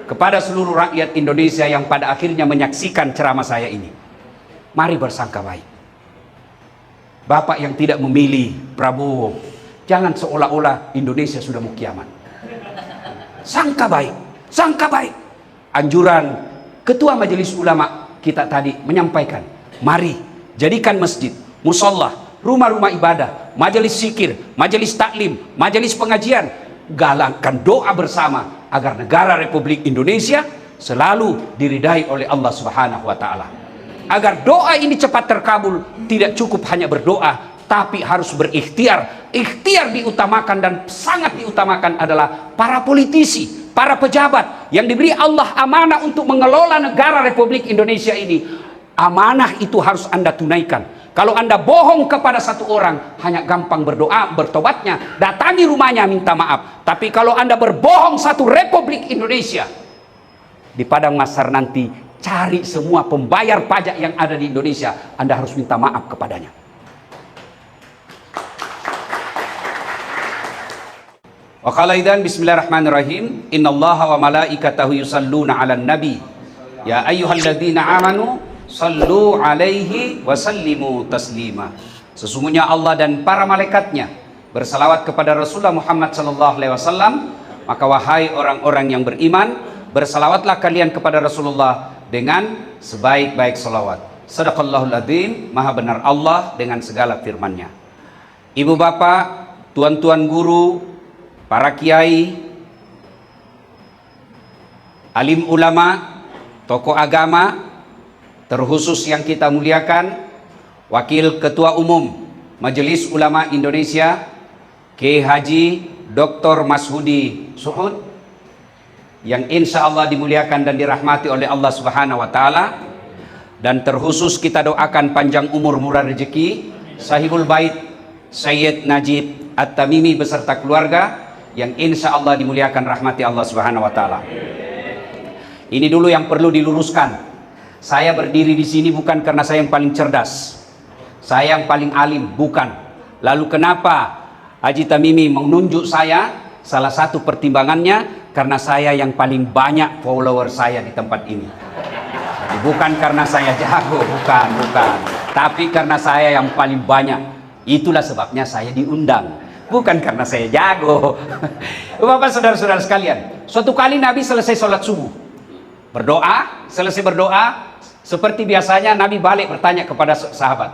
kepada seluruh rakyat Indonesia yang pada akhirnya menyaksikan ceramah saya ini. Mari bersangka baik. Bapak yang tidak memilih Prabowo, jangan seolah-olah Indonesia sudah mau kiamat. Sangka baik, sangka baik. Anjuran Ketua Majelis Ulama kita tadi menyampaikan, mari jadikan masjid, musola, rumah-rumah ibadah, majelis zikir, majelis taklim, majelis pengajian, galakkan doa bersama agar negara Republik Indonesia selalu diridai oleh Allah Subhanahu wa taala. Agar doa ini cepat terkabul, tidak cukup hanya berdoa, tapi harus berikhtiar. Ikhtiar diutamakan, dan sangat diutamakan adalah para politisi, para pejabat yang diberi Allah amanah untuk mengelola negara Republik Indonesia ini. Amanah itu harus Anda tunaikan. Kalau Anda bohong kepada satu orang, hanya gampang berdoa, bertobatnya, datangi rumahnya minta maaf. Tapi kalau Anda berbohong satu Republik Indonesia, di padang mahsyar nanti cari semua pembayar pajak yang ada di Indonesia, Anda harus minta maaf kepadanya. Wa qala idzan bismillahirrahmanirrahim, innallaha wa malaikatahu yusalluna 'alan nabi ya ayyuhalladzina amanu sallu 'alaihi wa sallimu taslima. Sesungguhnya Allah dan para malaikatnya bersalawat kepada Rasulullah Muhammad sallallahu alaihi wasallam, maka wahai orang-orang yang beriman, bersalawatlah kalian kepada Rasulullah dengan sebaik-baik salawat. Sadaqallahul adzim, maha benar Allah dengan segala firman-Nya. Ibu bapak, tuan-tuan guru, para kiai, alim ulama, tokoh agama, terkhusus yang kita muliakan, Wakil Ketua Umum Majelis Ulama Indonesia, Kiai Haji Dr. Mashudi Suhud, yang insya Allah dimuliakan dan dirahmati oleh Allah Subhanahu wa taala, dan terkhusus kita doakan panjang umur, murah rezeki Sahibul Bait Sayyid Najib At-Tamimi beserta keluarga, yang insya Allah dimuliakan rahmati Allah Subhanahu wa taala. Ini dulu yang perlu diluruskan. Saya berdiri di sini bukan karena saya yang paling cerdas, saya yang paling alim, bukan. Lalu kenapa Haji Tamimi menunjuk saya? Salah satu pertimbangannya karena saya yang paling banyak follower saya di tempat ini. Jadi bukan karena saya jago, bukan. Tapi karena saya yang paling banyak. Itulah sebabnya saya diundang. Bukan karena saya jago. Bapak saudara-saudara sekalian, suatu kali Nabi selesai sholat subuh, berdoa, selesai berdoa, seperti biasanya Nabi balik bertanya kepada sahabat,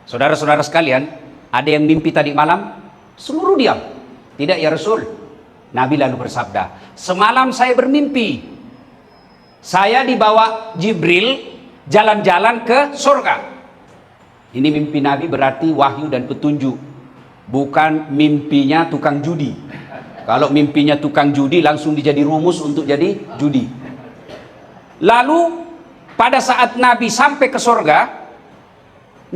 saudara-saudara sekalian, ada yang mimpi tadi malam? Seluruh diam. Tidak ya Rasul. Nabi lalu bersabda, semalam saya bermimpi, saya dibawa Jibril jalan-jalan ke surga. Ini mimpi Nabi berarti wahyu dan petunjuk, bukan mimpinya tukang judi. Kalau mimpinya tukang judi langsung dijadi rumus untuk jadi judi. Lalu pada saat Nabi sampai ke surga,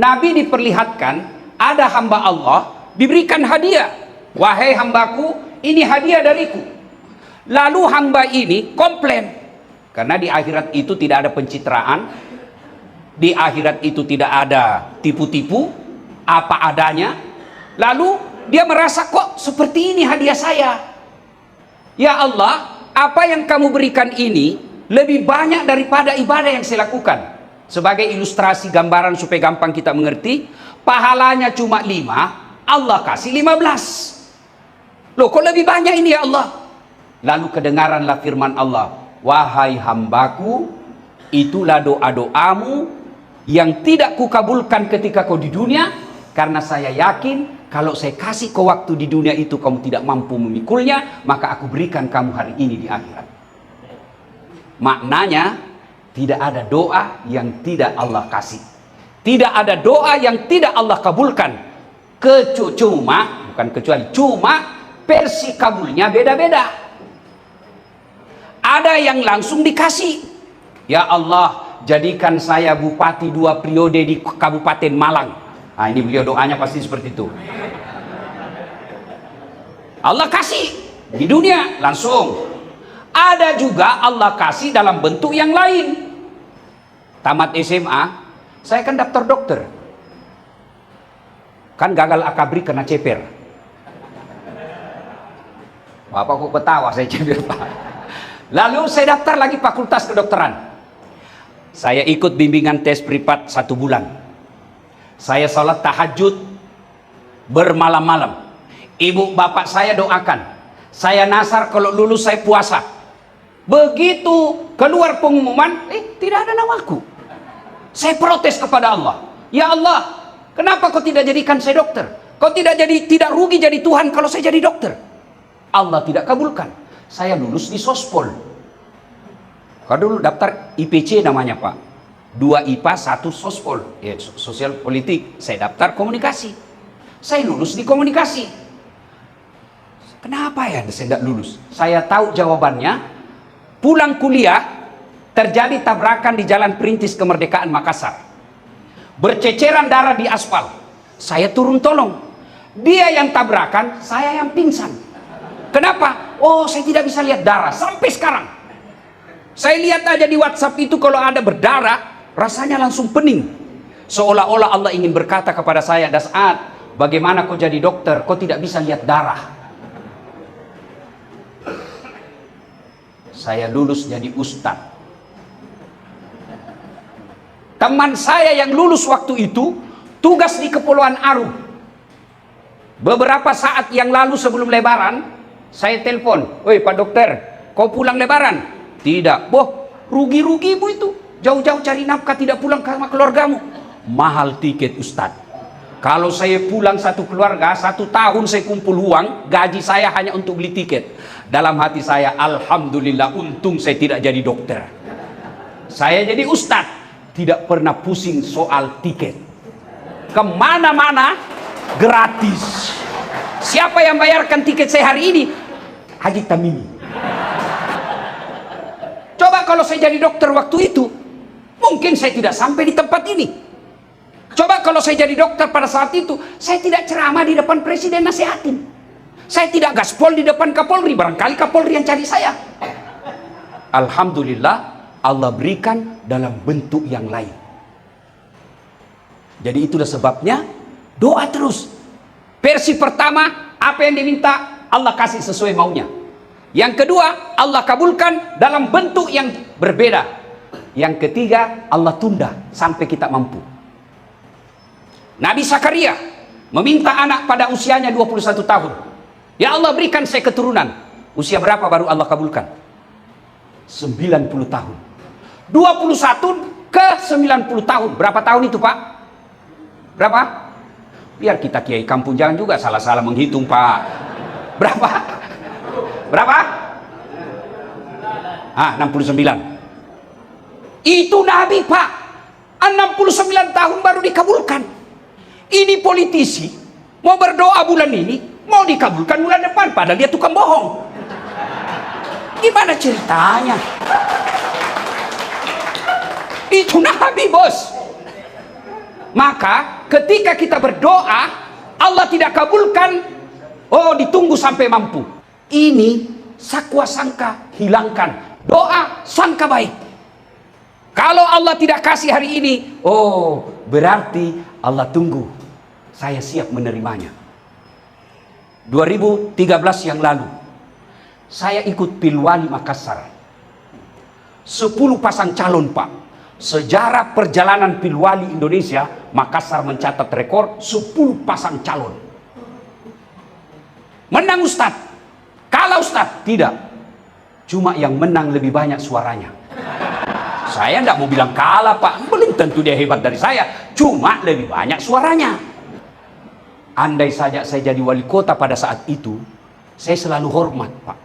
Nabi diperlihatkan ada hamba Allah diberikan hadiah. Wahai hambaku, ini hadiah dariku. Lalu hamba ini komplain, karena di akhirat itu tidak ada pencitraan, di akhirat itu tidak ada tipu-tipu, apa adanya. Lalu dia merasa, kok seperti ini hadiah saya. Ya Allah, apa yang kamu berikan ini lebih banyak daripada ibadah yang saya lakukan. Sebagai ilustrasi gambaran supaya gampang kita mengerti, pahalanya cuma 5, Allah kasih 15. Loh, kok lebih banyak ini ya Allah? Lalu kedengaranlah firman Allah, wahai hambaku, itulah doa-doamu yang tidak kukabulkan ketika kau di dunia, karena saya yakin kalau saya kasih kau waktu di dunia itu kamu tidak mampu memikulnya, maka aku berikan kamu hari ini di akhirat. Maknanya, tidak ada doa yang tidak Allah kasih, tidak ada doa yang tidak Allah kabulkan. Cuma versi kabulnya beda-beda. Ada yang langsung dikasih, ya Allah, jadikan saya bupati 2 periode di Kabupaten Malang. Nah, ini beliau doanya pasti seperti itu. Allah kasih di dunia langsung. Ada juga Allah kasih dalam bentuk yang lain. Tamat SMA, saya kan daftar dokter. Kan gagal akabri kena ceper. Bapak kok ketawa, saya ceper Pak. Lalu saya daftar lagi fakultas kedokteran. Saya ikut bimbingan tes privat 1 bulan. Saya sholat tahajud bermalam-malam. Ibu bapak saya doakan. Saya nasar, kalau lulus saya puasa. Begitu keluar pengumuman, tidak ada namaku. Saya protes kepada Allah. Ya Allah, kenapa kau tidak jadikan saya dokter? Kau tidak rugi jadi Tuhan kalau saya jadi dokter? Allah tidak kabulkan. Saya lulus di Sospol. Kau dulu daftar IPC namanya Pak. 2 IPA, 1 Sospol. Ya, sosial politik. Saya daftar komunikasi. Saya lulus di komunikasi. Kenapa ya saya tidak lulus? Saya tahu jawabannya. Pulang kuliah, terjadi tabrakan di Jalan Perintis Kemerdekaan Makassar. Berceceran darah di aspal. Saya turun tolong. Dia yang tabrakan, saya yang pingsan. Kenapa? Oh, saya tidak bisa lihat darah sampai sekarang. Saya lihat aja di WhatsApp itu kalau ada berdarah, rasanya langsung pening. Seolah-olah Allah ingin berkata kepada saya, Das'ad, bagaimana kau jadi dokter, kau tidak bisa lihat darah. Saya lulus jadi ustadz. Teman saya yang lulus waktu itu tugas di Kepulauan Aru. Beberapa saat yang lalu sebelum lebaran, saya telepon, "Woi Pak Dokter, kau pulang lebaran?" "Tidak." "Boh, rugi-rugimu itu. Jauh-jauh cari nafkah tidak pulang ke keluargamu." "Mahal tiket Ustadz. Kalau saya pulang satu keluarga, 1 tahun saya kumpul uang, gaji saya hanya untuk beli tiket." Dalam hati saya, alhamdulillah, untung saya tidak jadi dokter. Saya jadi ustadz, tidak pernah pusing soal tiket. Kemana-mana gratis. Siapa yang bayarkan tiket saya hari ini? Haji Tamimi. Coba kalau saya jadi dokter waktu itu, mungkin saya tidak sampai di tempat ini. Coba kalau saya jadi dokter pada saat itu, saya tidak ceramah di depan presiden nasihatin. Saya tidak gaspol di depan Kapolri, barangkali Kapolri yang cari saya. Alhamdulillah, Allah berikan dalam bentuk yang lain. Jadi itulah sebabnya doa terus. Versi pertama, apa yang diminta Allah kasih sesuai maunya. Yang kedua, Allah kabulkan dalam bentuk yang berbeda. Yang ketiga, Allah tunda sampai kita mampu. Nabi Zakaria meminta anak pada usianya 21 tahun. Ya Allah, berikan saya keturunan. Usia berapa baru Allah kabulkan? 90 tahun. 21 ke 90 tahun. Berapa tahun itu Pak? Berapa? Biar kita kiai kampung jangan juga salah-salah menghitung Pak. Berapa? Berapa? 69. Itu Nabi Pak. 69 tahun baru dikabulkan. Ini politisi mau berdoa bulan ini, mau dikabulkan bulan depan, padahal dia tukang bohong. Gimana ceritanya? Itu Nabi bos. Maka ketika kita berdoa, Allah tidak kabulkan, oh ditunggu sampai mampu. Ini sakwa sangka hilangkan. Doa sangka baik. Kalau Allah tidak kasih hari ini, oh berarti Allah tunggu. Saya siap menerimanya. 2013 yang lalu, saya ikut Pilwali Makassar. 10 pasang calon Pak. Sejarah perjalanan Pilwali Indonesia, Makassar mencatat rekor 10 pasang calon. Menang Ustadz, kalah Ustadz, tidak. Cuma yang menang lebih banyak suaranya. Saya tidak mau bilang kalah Pak, belum tentu dia hebat dari saya, cuma lebih banyak suaranya. Andai saja saya jadi wali kota pada saat itu, saya selalu hormat Pak.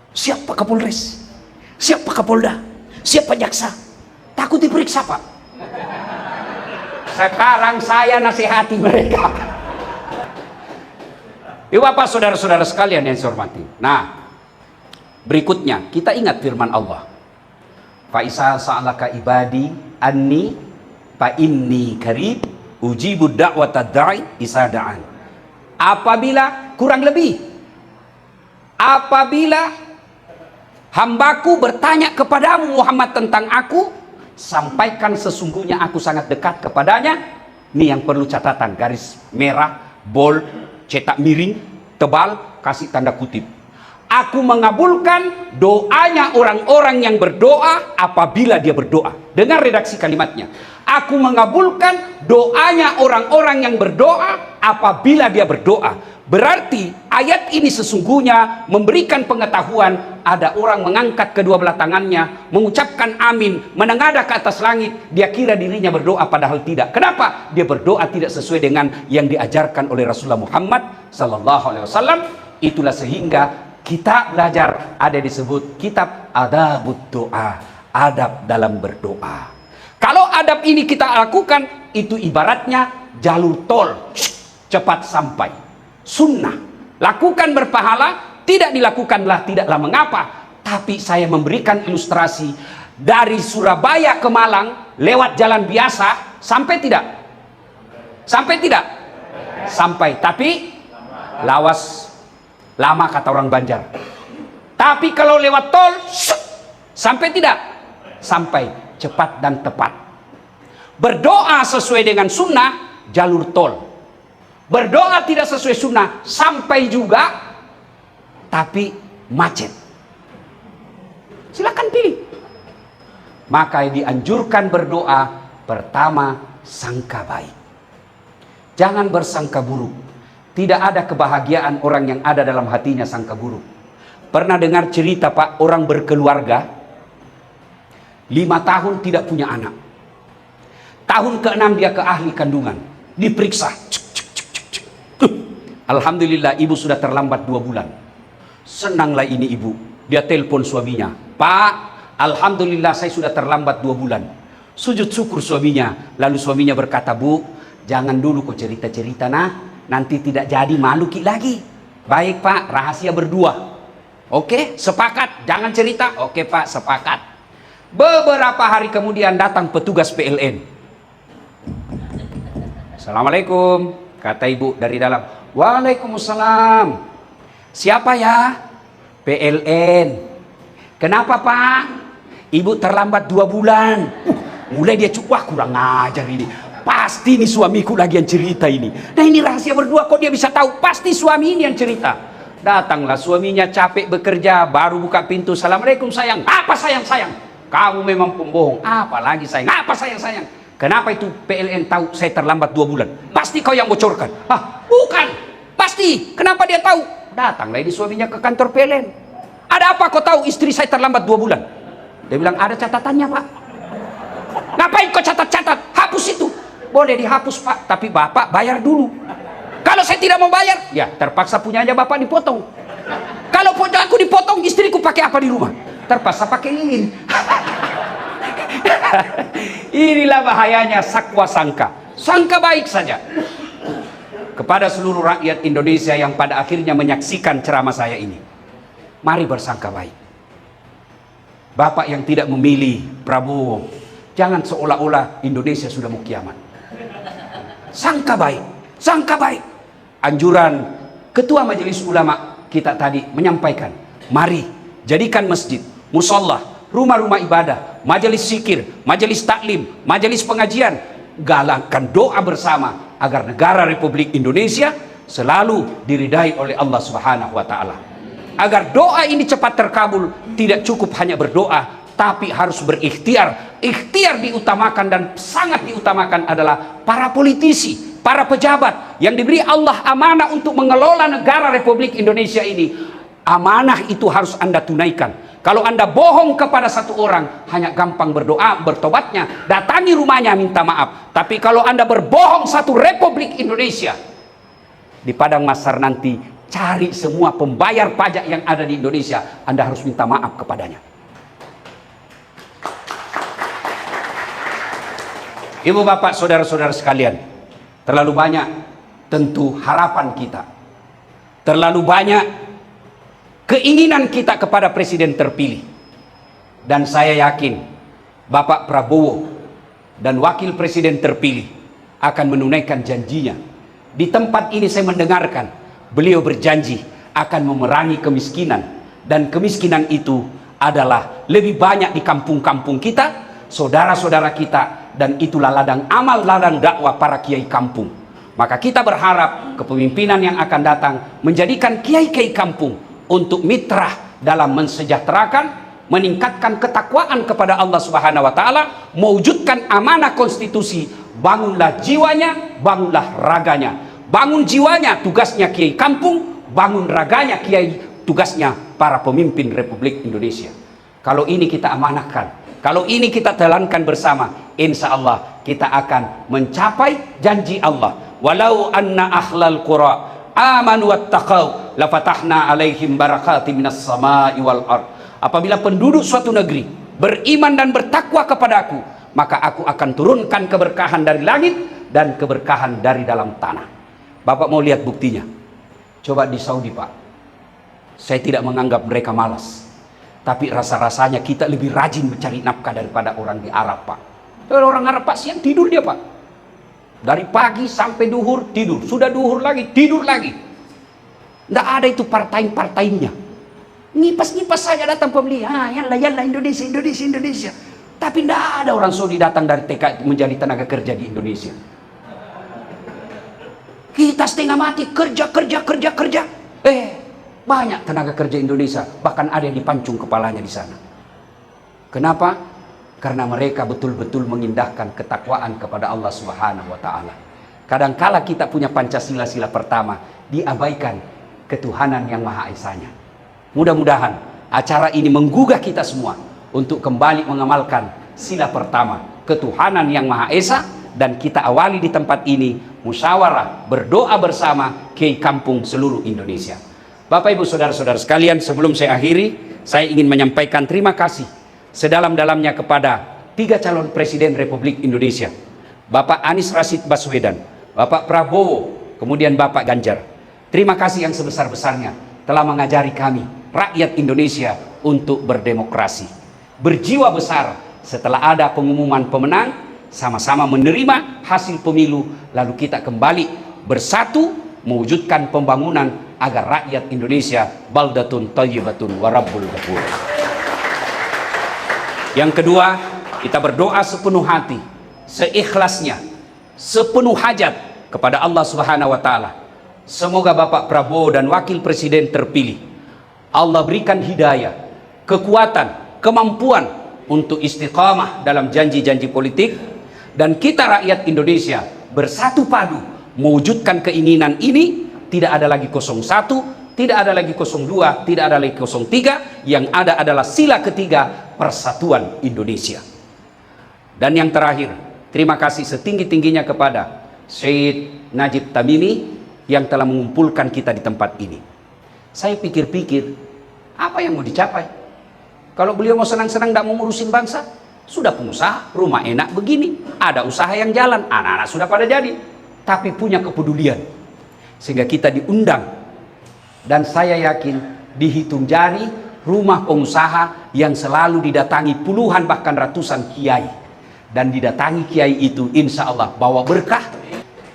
Siap Pak Kapolres, siap Pak Kapolda, siap Pak Jaksa. Takut diperiksa Pak. Sekarang saya nasihati mereka. Bapak saudara-saudara sekalian yang saya hormati. Nah, berikutnya kita ingat firman Allah. Fa isa sa'alaka ibadi anni fa inni qarib ujibu da'wata da'i isa da'an. Apabila kurang lebih, apabila hambaku bertanya kepadamu Muhammad tentang aku, sampaikan sesungguhnya aku sangat dekat kepadanya. Ini yang perlu catatan, garis merah, bold, cetak miring, tebal, kasih tanda kutip. Aku mengabulkan doanya orang-orang yang berdoa apabila dia berdoa. Dengar redaksi kalimatnya. Aku mengabulkan doanya orang-orang yang berdoa apabila dia berdoa. Berarti ayat ini sesungguhnya memberikan pengetahuan ada orang mengangkat kedua belah tangannya, mengucapkan amin, menengadah ke atas langit. Dia kira dirinya berdoa padahal tidak. Kenapa? Dia berdoa tidak sesuai dengan yang diajarkan oleh Rasulullah Muhammad sallallahu alaihi wasallam. Itulah sehingga kita belajar ada disebut kitab adabud doa, adab dalam berdoa. Kalau adab ini kita lakukan, itu ibaratnya jalur tol, cepat sampai. Sunnah, lakukan berpahala, tidak dilakukanlah tidaklah mengapa. Tapi saya memberikan ilustrasi dari Surabaya ke Malang lewat jalan biasa, sampai tidak? Sampai tidak? Sampai, tapi lawas lama kata orang Banjar. Tapi kalau lewat tol, sampai tidak? Sampai, cepat dan tepat. Berdoa sesuai dengan sunnah, jalur tol. Berdoa tidak sesuai sunnah, sampai juga, tapi macet. Silakan pilih. Maka yang dianjurkan berdoa, pertama, sangka baik. Jangan bersangka buruk. Tidak ada kebahagiaan orang yang ada dalam hatinya sangka buruk. Pernah dengar cerita Pak, orang berkeluarga 5 tahun tidak punya anak. Tahun ke-6 dia ke ahli kandungan, diperiksa. Alhamdulillah ibu sudah terlambat 2 bulan. Senanglah ini ibu. Dia telepon suaminya, Pak, alhamdulillah saya sudah terlambat 2 bulan. Sujud syukur suaminya. Lalu suaminya berkata, Bu, jangan dulu kok cerita-cerita nah. Nanti tidak jadi malu lagi. Baik Pak, rahasia berdua. Oke, sepakat, jangan cerita. Oke Pak, sepakat. Beberapa hari kemudian datang petugas PLN. Assalamualaikum, kata ibu dari dalam. Waalaikumsalam. Siapa ya? PLN. Kenapa Pak? Ibu terlambat 2 bulan. Mulai dia wah kurang ajar ini. Pasti ini suamiku lagi yang cerita ini. Nah ini rahasia berdua, kok dia bisa tahu? Pasti suami ini yang cerita. Datanglah suaminya capek bekerja, baru buka pintu. Assalamualaikum sayang. Apa sayang? Kamu memang pembohong. Apalagi sayang? Apa sayang? Kenapa itu PLN tahu saya terlambat 2 bulan? Pasti kau yang bocorkan. Hah, bukan. Pasti. Kenapa dia tahu? Datanglah ini suaminya ke kantor PLN. Ada apa kau tahu istri saya terlambat 2 bulan? Dia bilang ada catatannya Pak. Ngapain kau catat-catat? Hapus itu. Boleh dihapus Pak, tapi Bapak bayar dulu. Kalau saya tidak mau bayar, ya terpaksa punyanya Bapak dipotong. Kalau punya aku dipotong, istriku pakai apa di rumah? Terpaksa pakai lilin. Inilah bahayanya sakwa sangka. Sangka baik saja. Kepada seluruh rakyat Indonesia yang pada akhirnya menyaksikan ceramah saya ini, mari bersangka baik. Bapak yang tidak memilih Prabowo, jangan seolah-olah Indonesia sudah mau kiamat. Sangka baik, sangka baik. Anjuran Ketua Majelis Ulama kita tadi menyampaikan, mari jadikan masjid, musola, rumah-rumah ibadah, majelis zikir, majelis taklim, majelis pengajian, galakkan doa bersama agar negara Republik Indonesia selalu diridai oleh Allah Subhanahu wa taala. Agar doa ini cepat terkabul, tidak cukup hanya berdoa, tapi harus berikhtiar. Ikhtiar diutamakan dan sangat diutamakan adalah para politisi, para pejabat yang diberi Allah amanah untuk mengelola negara Republik Indonesia ini. Amanah itu harus Anda tunaikan. Kalau Anda bohong kepada satu orang, hanya gampang berdoa, bertobatnya, datangi rumahnya minta maaf. Tapi kalau Anda berbohong satu Republik Indonesia, di padang mahsyar nanti cari semua pembayar pajak yang ada di Indonesia, Anda harus minta maaf kepadanya. Ibu bapak saudara-saudara sekalian, terlalu banyak tentu harapan kita, terlalu banyak keinginan kita kepada presiden terpilih. Dan saya yakin Bapak Prabowo dan wakil presiden terpilih akan menunaikan janjinya. Di tempat ini saya mendengarkan beliau berjanji akan memerangi kemiskinan, dan kemiskinan itu adalah lebih banyak di kampung-kampung kita, saudara-saudara kita, dan itulah ladang amal, ladang dakwah para kiai kampung. Maka kita berharap kepemimpinan yang akan datang menjadikan kiai-kiai kampung untuk mitra dalam mensejahterakan, meningkatkan ketakwaan kepada Allah Subhanahu wa taala, mewujudkan amanah konstitusi. Bangunlah jiwanya, bangunlah raganya. Bangun jiwanya tugasnya kiai kampung, bangun raganya kiai tugasnya para pemimpin Republik Indonesia. Kalau ini kita amanahkan, kalau ini kita jalankan bersama, insya Allah kita akan mencapai janji Allah. Walau anna ahlal qura amanu wattaqau lafatahna alaihim barakatim minas samai wal ard. Apabila penduduk suatu negeri beriman dan bertakwa kepadaku, maka aku akan turunkan keberkahan dari langit dan keberkahan dari dalam tanah. Bapak mau lihat buktinya? Coba di Saudi, Pak. Saya tidak menganggap mereka malas, tapi rasa-rasanya kita lebih rajin mencari nafkah daripada orang di Arab, Pak. Orang Arab, Pak, siang tidur dia, Pak. Dari pagi sampai duhur tidur, sudah duhur lagi tidur lagi. Tidak ada itu part-time-nya. Ngipas-ngipas saja datang pembeli. Yalla Indonesia. Tapi tidak ada orang Saudi datang dari TK menjadi tenaga kerja di Indonesia. Kita setengah mati kerja. Banyak tenaga kerja Indonesia, bahkan ada yang dipancung kepalanya di sana. Kenapa? Karena mereka betul-betul mengindahkan ketakwaan kepada Allah Subhanahu wa taala. Kadangkala kita punya Pancasila sila pertama, diabaikan ketuhanan yang Maha Esanya. Mudah-mudahan acara ini menggugah kita semua untuk kembali mengamalkan sila pertama, ketuhanan yang Maha Esa, dan kita awali di tempat ini musyawarah berdoa bersama kiai kampung seluruh Indonesia. Bapak Ibu saudara-saudara sekalian, sebelum saya akhiri, saya ingin menyampaikan terima kasih sedalam-dalamnya kepada 3 calon presiden Republik Indonesia, Bapak Anies Rashid Baswedan, Bapak Prabowo, kemudian Bapak Ganjar. Terima kasih yang sebesar-besarnya telah mengajari kami rakyat Indonesia untuk berdemokrasi, berjiwa besar. Setelah ada pengumuman pemenang, sama-sama menerima hasil pemilu, lalu kita kembali bersatu mewujudkan pembangunan agar rakyat Indonesia baldatun thayyibatun wa rabbul ghafur. Yang kedua, kita berdoa sepenuh hati, seikhlasnya, sepenuh hajat kepada Allah Subhanahu wa taala. Semoga Bapak Prabowo dan Wakil Presiden terpilih, Allah berikan hidayah, kekuatan, kemampuan untuk istiqamah dalam janji-janji politik, dan kita rakyat Indonesia bersatu padu mewujudkan keinginan ini. Tidak ada lagi 01, tidak ada lagi 02, tidak ada lagi 03, yang ada adalah sila ketiga, persatuan Indonesia. Dan yang terakhir, terima kasih setinggi-tingginya kepada Syed Najib Tamimi yang telah mengumpulkan kita di tempat ini. Saya pikir-pikir, apa yang mau dicapai? Kalau beliau mau senang-senang, tidak mau ngurusin bangsa, sudah pengusaha, rumah enak begini, ada usaha yang jalan, anak-anak sudah pada jadi, tapi punya kepedulian, sehingga kita diundang. Dan saya yakin dihitung jari rumah pengusaha yang selalu didatangi puluhan bahkan ratusan kiai, dan didatangi kiai itu insya Allah bawa berkah.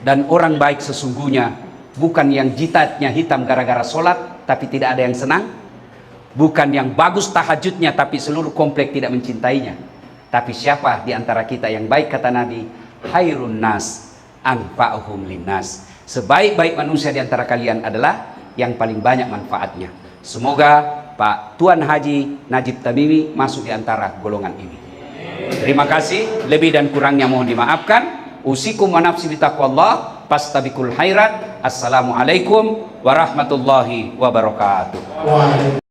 Dan orang baik sesungguhnya bukan yang jitatnya hitam gara-gara sholat tapi tidak ada yang senang, bukan yang bagus tahajudnya tapi seluruh komplek tidak mencintainya, tapi siapa di antara kita yang baik? Kata Nabi, khairun nas anfa'uhum linnas. Sebaik-baik manusia di antara kalian adalah yang paling banyak manfaatnya. Semoga Pak Tuan Haji Najib Tamimi masuk di antara golongan ini. Terima kasih, lebih dan kurangnya mohon dimaafkan. Usikum wa nafsi bitaqwallah, fastabiqul khairat. Assalamualaikum warahmatullahi wabarakatuh.